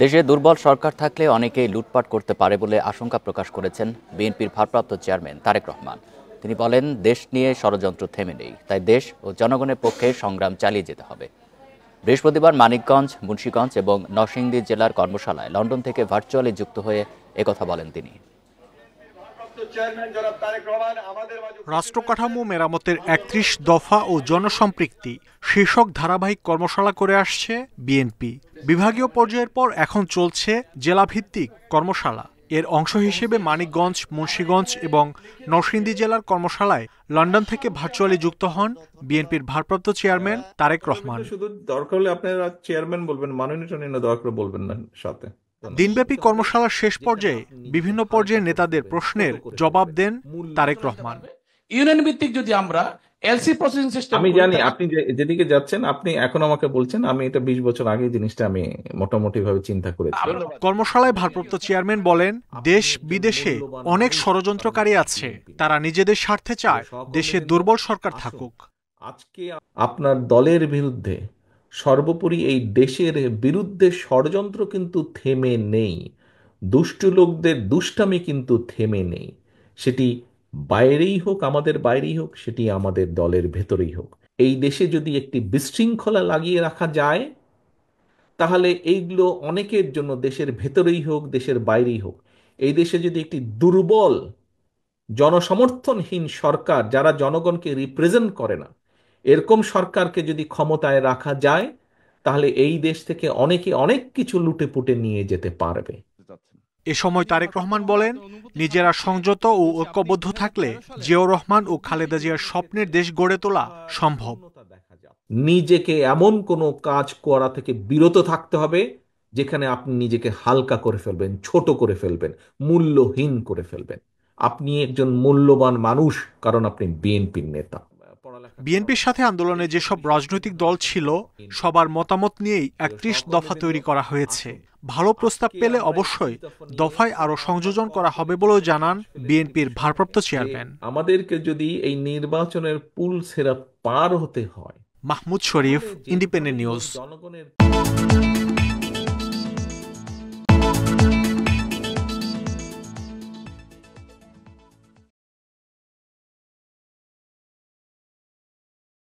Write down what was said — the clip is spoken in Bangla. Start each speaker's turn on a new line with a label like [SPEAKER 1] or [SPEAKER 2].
[SPEAKER 1] দেশে দুর্বল সরকার থাকলে অনেকেই লুটপাট করতে পারে বলে আশঙ্কা প্রকাশ করেছেন বিএনপির ভারপ্রাপ্ত চেয়ারম্যান তারেক রহমান। তিনি বলেন, দেশ নিয়ে ষড়যন্ত্র থেমে নেই, তাই দেশ ও জনগণের পক্ষে সংগ্রাম চালিয়ে যেতে হবে। বৃহস্পতিবার মানিকগঞ্জ, মুন্সিগঞ্জ এবং নরসিংদী জেলার কর্মশালায় লন্ডন থেকে ভার্চুয়ালি যুক্ত হয়ে একথা বলেন তিনি।
[SPEAKER 2] রাষ্ট্রকাঠামো মেরামতের ৩১ দফা ও জনসম্পৃক্তি শীর্ষক ধারাবাহিক কর্মশালা করে আসছে বিএনপি। বিভাগীয় পর্যায়ের পর এখন চলছে জেলাভিত্তিক কর্মশালা। এর অংশ হিসেবে মানিকগঞ্জ, মুন্সিগঞ্জ এবং নরসিংদী জেলার কর্মশালায় লন্ডন থেকে ভার্চুয়ালি যুক্ত হন বিএনপির ভারপ্রাপ্ত চেয়ারম্যান তারেক রহমান।
[SPEAKER 3] শুধু দরকার হলে আপনারা চেয়ারম্যান বলবেন, মাননীয় দরকার বলবেন না সাথে।
[SPEAKER 2] দিনব্যাপী কর্মশালার শেষ পর্যায়ে বিভিন্ন পর্যায়ের নেতাদের প্রশ্নের জবাব দেন তারেক রহমান।
[SPEAKER 4] ইউনিয়ন ভিত্তিক যদি আমরা এলসি প্রসেসিং সিস্টেম,
[SPEAKER 3] আমি জানি আপনি যেদিকে যাচ্ছেন, আপনি এখন আমাকে বলছেন, আমি এটা ২০ বছর আগে জিনিসটা আমি মোটামুটি ভাবে চিন্তা করেছি।
[SPEAKER 2] কর্মশালায় ভারপ্রাপ্ত চেয়ারম্যান বলেন, দেশ বিদেশে অনেক ষড়যন্ত্রকারী আছে, তারা নিজেদের স্বার্থে চায় দেশে দুর্বল সরকার থাকুক।
[SPEAKER 3] আজকে আপনার দলের বিরুদ্ধে, সর্বোপরি এই দেশের বিরুদ্ধে ষড়যন্ত্র কিন্তু থেমে নেই, দুষ্টু লোকদের দুষ্টামি কিন্তু থেমে নেই। সেটি বাইরেই হোক, আমাদের বাইরেই হোক, সেটি আমাদের দলের ভেতরেই হোক। এই দেশে যদি একটি বিশৃঙ্খলা লাগিয়ে রাখা যায়, তাহলে এইগুলো অনেকের জন্য, দেশের ভেতরেই হোক, দেশের বাইরেই হোক, এই দেশে যদি একটি দুর্বল জনসমর্থনহীন সরকার, যারা জনগণকে রিপ্রেজেন্ট করে না, এরকম সরকারকে যদি ক্ষমতায় রাখা যায়, তাহলে এই দেশ থেকে অনেকে অনেক কিছু লুটে পুটে নিয়ে যেতে পারবে।
[SPEAKER 2] এ সময় তারেক রহমান বলেন, নিজেরা সংযত ও ঐক্যবদ্ধ থাকলে জিয়াউর রহমান ও খালেদা জিয়ার স্বপ্নের দেশ গড়ে তোলা সম্ভব।
[SPEAKER 3] নিজেকে এমন কোনো কাজ করা থেকে বিরত থাকতে হবে যেখানে আপনি নিজেকে হালকা করে ফেলবেন, ছোট করে ফেলবেন, মূল্যহীন করে ফেলবেন। আপনি একজন মূল্যবান মানুষ, কারণ আপনি বিএনপির নেতা।
[SPEAKER 2] বিএনপির সাথে আন্দোলনে যেসব রাজনৈতিক দল ছিল, সবার মতামত নিয়েই ৩১ দফা তৈরি করা হয়েছে। ভালো প্রস্তাব পেলে অবশ্যই দফায় আরো সংযোজন করা হবে বলেও জানান বিএনপির ভারপ্রাপ্ত চেয়ারম্যান।
[SPEAKER 3] আমাদেরকে যদি এই নির্বাচনের পুল সেরা পার হতে হয়।
[SPEAKER 2] মাহমুদ শরীফ, ইন্ডিপেন্ডেন্ট নিউজ।